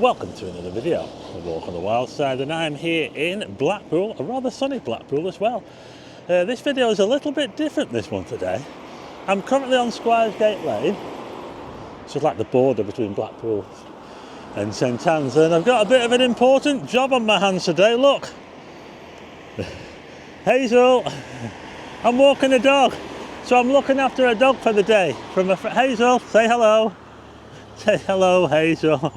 welcome to another video, A Walk on the Wild Side, and I'm here in Blackpool, a rather sunny Blackpool as well. This video is a little bit different this one today. I'm currently on Squire's Gate Lane, which is like the border between Blackpool and St Anne's, and I've got a bit of an important job on my hands today. Look, Hazel, I'm walking a dog, so I'm looking after a dog for the day. From a Hazel, say hello. Say hello, Hazel.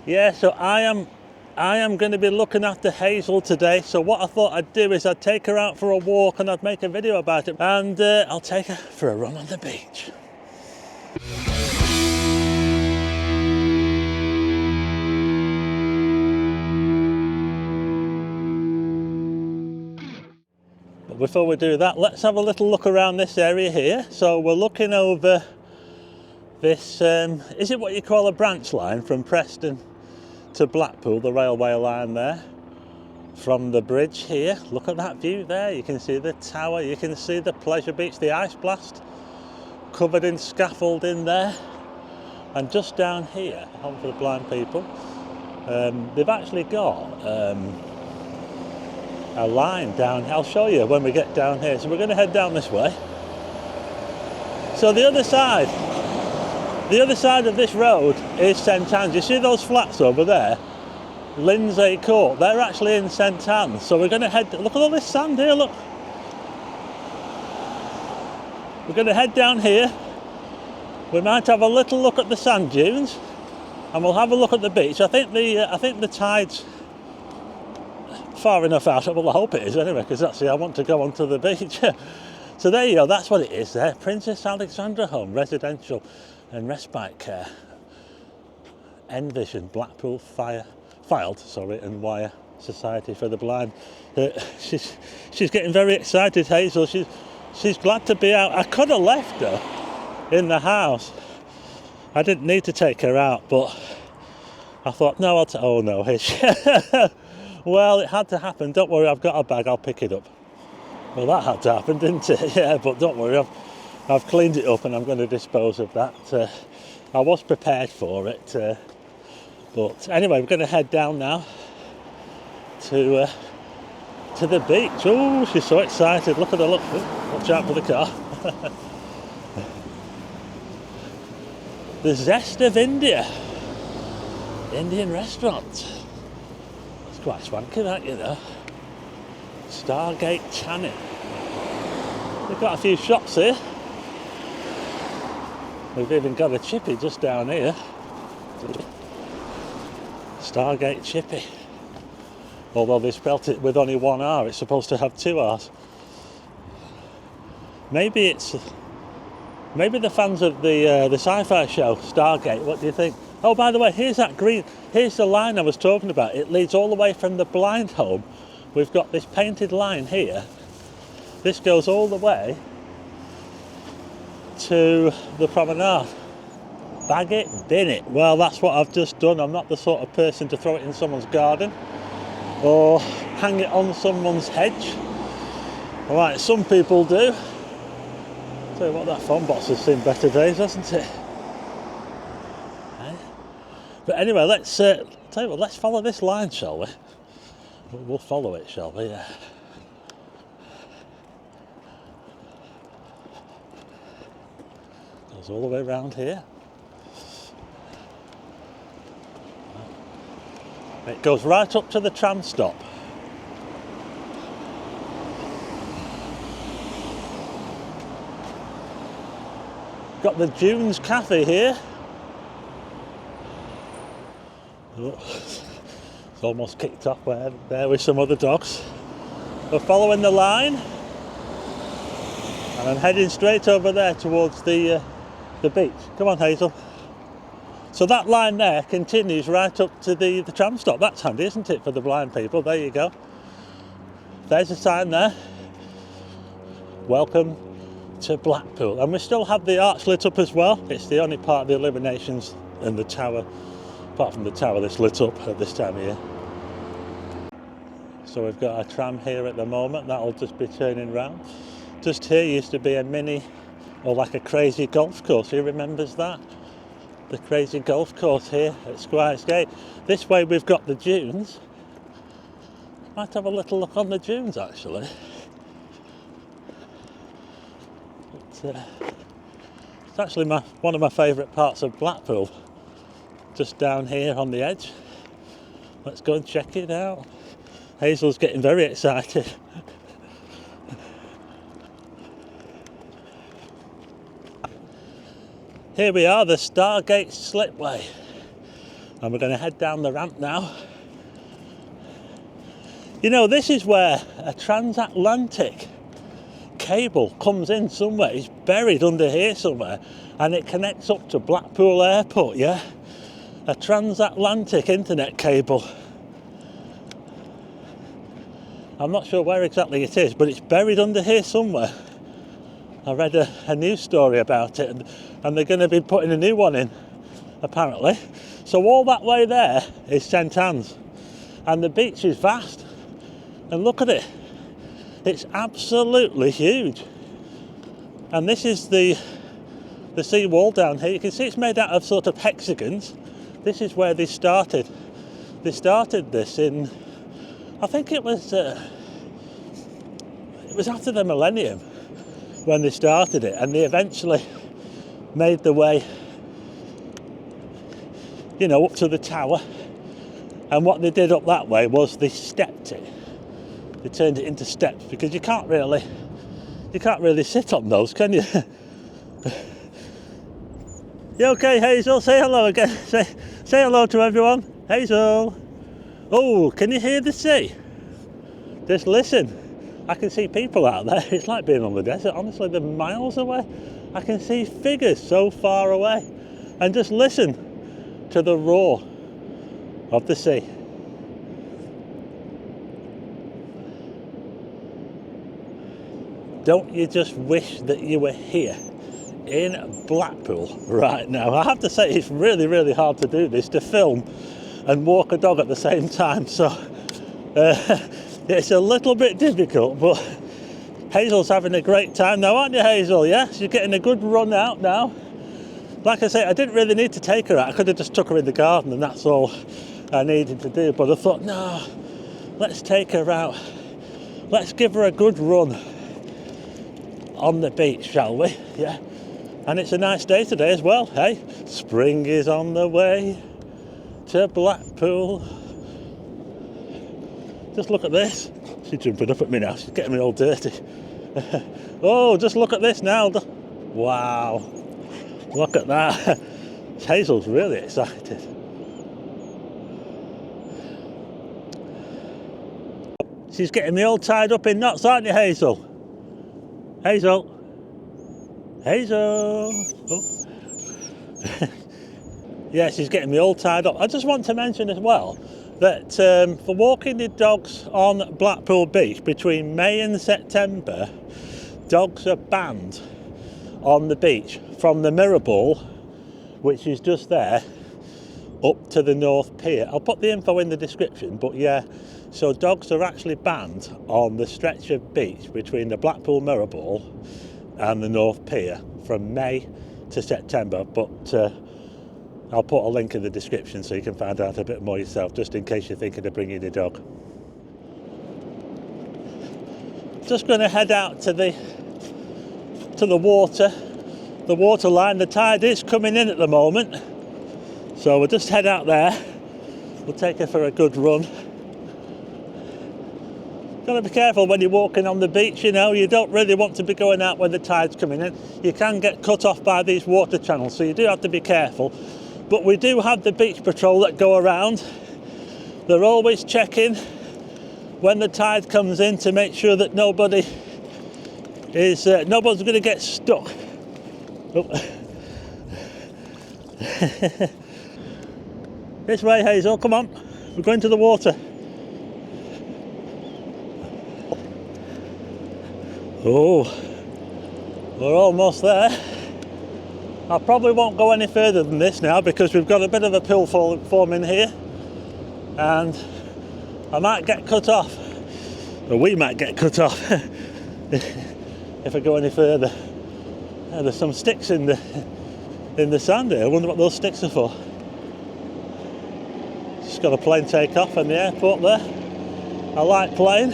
Yeah, so I am going to be looking after Hazel today. So what I thought I'd do is I'd take her out for a walk and I'd make a video about it, and I'll take her for a run on the beach. But before we do that, let's have a little look around this area here. So we're looking over this, is it what you call a branch line from Preston to Blackpool, the railway line there? From the bridge here, look at that view there. You can see the tower, you can see the pleasure beach, the ice blast covered in scaffolding there. And just down here, home for the blind people, they've actually got a line down. I'll show you when we get down here. So we're going to head down this way. So the other side of this road is St Anne's. You see those flats over there? Lindsay Court. They're actually in St Anne's. So we're going to head, look at all this sand here, look. We're going to head down here. We might have a little look at the sand dunes and we'll have a look at the beach. I think the tide's far enough out. Well, I hope it is anyway, because actually I want to go onto the beach. So there you go, that's what it is there. Princess Alexandra Home, residential and respite care. Envision Blackpool Filed and Wire Society for the Blind. She's getting very excited, Hazel. She's glad to be out. I could have left her in the house. I didn't need to take her out, but I thought, no, oh no, here she Well, it had to happen. Don't worry, I've got a bag, I'll pick it up. Well, that had to happen, didn't it? Yeah, but don't worry, I've cleaned it up and I'm going to dispose of that. I was prepared for it, but anyway, we're going to head down now to the beach. Oh, she's so excited! Look at her! Look! Watch out for the car. The Zest of India, Indian restaurant. It's quite swanky, that, you know. Stargate Tanning. We've got a few shops here. We've even got a chippy just down here. Stargate Chippy. Although they spelt it with only one R, it's supposed to have two R's. Maybe the fans of the sci-fi show Stargate. What do you think? Oh, by the way, here's the line I was talking about. It leads all the way from the blind home. We've got this painted line here. This goes all the way to the promenade. Bag it, bin it. Well, that's what I've just done. I'm not the sort of person to throw it in someone's garden or hang it on someone's hedge. Alright, some people do. Tell you what, that phone box has seen better days, hasn't it? But anyway, let's follow this line, shall we? We'll follow it, shall we? Yeah. Goes all the way around here. It goes right up to the tram stop. Got the Dunes Cafe here. Oh, it's almost kicked off there with some other dogs. We're following the line and I'm heading straight over there towards the beach. Come on, Hazel. So that line there continues right up to the tram stop. That's handy, isn't it, for the blind people? There you go. There's a sign there. Welcome to Blackpool. And we still have the arch lit up as well. It's the only part of the illuminations and the tower, apart from the tower, that's lit up at this time of year. So we've got a tram here at the moment. That'll just be turning round. Just here used to be a mini, or like a crazy golf course. Who remembers that? the crazy golf course here at Squire's Gate. This way we've got the dunes. Might have a little look on the dunes actually. But, it's actually one of my favourite parts of Blackpool. Just down here on the edge. Let's go and check it out. Hazel's getting very excited. Here we are, the Stargate Slipway. And we're going to head down the ramp now. You know, this is where a transatlantic cable comes in somewhere. It's buried under here somewhere. And it connects up to Blackpool Airport, yeah? A transatlantic internet cable. I'm not sure where exactly it is, but it's buried under here somewhere. I read a news story about it, and they're going to be putting a new one in, apparently. So all that way there is St Anne's, and the beach is vast. And look at it. It's absolutely huge. And this is the sea wall down here. You can see it's made out of sort of hexagons. This is where they started. They started this in, I think it was after the millennium when they started it, and they eventually made the way, you know, up to the tower. And what they did up that way was they stepped it. They turned it into steps, because you can't really sit on those, can you? You okay, Hazel? Say hello again. Say hello to everyone. Hazel. Oh, can you hear the sea? Just listen. I can see people out there. It's like being on the desert. Honestly, they're miles away. I can see figures so far away. And just listen to the roar of the sea. Don't you just wish that you were here in Blackpool right now? I have to say, it's really, really hard to do this, to film and walk a dog at the same time. So it's a little bit difficult, but Hazel's having a great time now, aren't you, Hazel? Yeah, she's getting a good run out now. Like I say, I didn't really need to take her out. I could have just took her in the garden and that's all I needed to do. But I thought, no, let's take her out. Let's give her a good run on the beach, shall we? Yeah. And it's a nice day today as well, hey? Spring is on the way to Blackpool. Just look at this. She's jumping up at me now. She's getting me all dirty. Oh, just look at this now. Wow. Look at that. Hazel's really excited. She's getting me all tied up in knots, aren't you, Hazel? Hazel. Hazel. Oh. Yeah, she's getting me all tied up. I just want to mention as well that for walking the dogs on Blackpool Beach between May and September, dogs are banned on the beach from the Mirror Ball, which is just there, up to the North Pier. I'll put the info in the description, but yeah, so dogs are actually banned on the stretch of beach between the Blackpool Mirror Ball and the North Pier from May to September, but I'll put a link in the description so you can find out a bit more yourself, just in case you're thinking of bringing your dog. Just going to head out to the water line. The tide is coming in at the moment, so we'll just head out there. We'll take her for a good run. Got to be careful when you're walking on the beach, you know. You don't really want to be going out when the tide's coming in. You can get cut off by these water channels, so you do have to be careful. But we do have the beach patrol that go around. They're always checking when the tide comes in to make sure that nobody's going to get stuck. Oh. This way, Hazel, come on. We're going to the water. Oh, we're almost there. I probably won't go any further than this now because we've got a bit of a pill forming here, and I might get cut off, or we might get cut off if I go any further. There's some sticks in in the sand here. I wonder what those sticks are for. Just got a plane take off in the airport there. A light plane.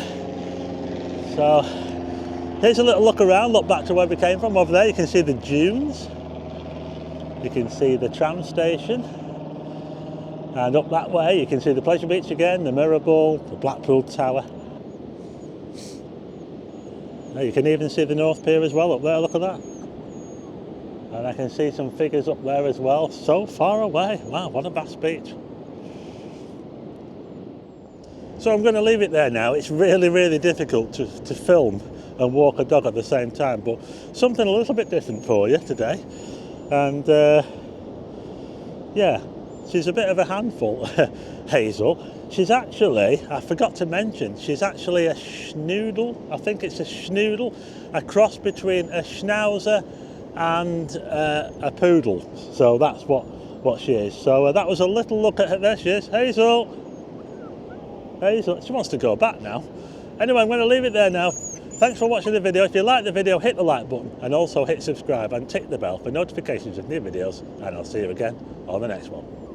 So here's a little look around, look back to where we came from. Over there you can see the dunes. You can see the tram station. And up that way you can see the Pleasure Beach again, the Mirror Ball, the Blackpool Tower. Now you can even see the North Pier as well up there, look at that. And I can see some figures up there as well, so far away. Wow, what a vast beach. So I'm going to leave it there now. It's really, really difficult to film and walk a dog at the same time, but something a little bit different for you today. And yeah, she's a bit of a handful, Hazel. She's actually, I forgot to mention, she's actually a Schnoodle. I think it's a Schnoodle, a cross between a Schnauzer and a Poodle. So that's what she is. So that was a little look at her. There she is, Hazel. Hazel, she wants to go back now. Anyway, I'm going to leave it there now. Thanks for watching the video. If you like the video, hit the like button and also hit subscribe and tick the bell for notifications of new videos. And I'll see you again on the next one.